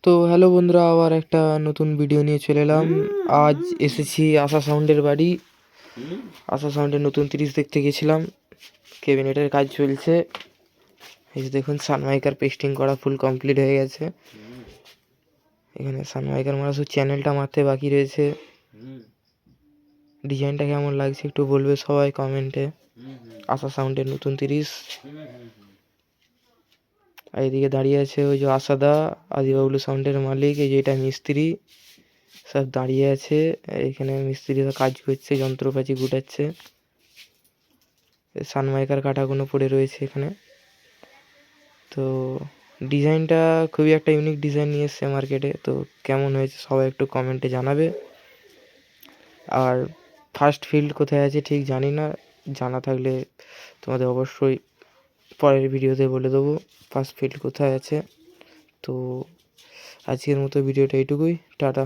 তো হ্যালো বন্ধুরা, আবার একটা নতুন ভিডিও নিয়ে চলে এলাম। আজ এসেছি আশা সাউন্ডের বাড়ি। আশা সাউন্ডের নতুন 30 দেখতে গেছিলাম। ক্যাবিনেটের কাজ চলছে। এই যে দেখুন, সানমাইকার পেস্টিং করা ফুল কমপ্লিট হয়ে গেছে। এখানে সানমাইকার মারা শুধু চ্যানেলটা মারতে বাকি রয়েছে। ডিজাইনটা কেমন লাগছে একটু বলবে সবাই কমেন্টে। আশা সাউন্ডের নতুন 30। আর এদিকে দাঁড়িয়ে আছে ওই যে আশাদা, আদিবাবুলু সাউন্ডের মালিক। এই যে এটা মিস্ত্রি সব দাঁড়িয়ে আছে। এখানে মিস্ত্রিরা কাজ করছে, যন্ত্রপাতি গুটাচ্ছে। সানমাইকার কাঠাগুলো পড়ে রয়েছে এখানে। তো ডিজাইনটা খুবই একটা ইউনিক ডিজাইন নিয়ে এসছে মার্কেটে। তো কেমন হয়েছে সবাই একটু কমেন্টে জানাবে। আর ফার্স্ট ফিল্ড কোথায় আছে ঠিক জানি না, জানা থাকলে তোমাদের অবশ্যই পরের ভিডিওতে বলে দেবো ফার্স্ট ফিল্ড কোথায় আছে। তো আজকের মতো ভিডিওটা এইটুকুই, টাটা।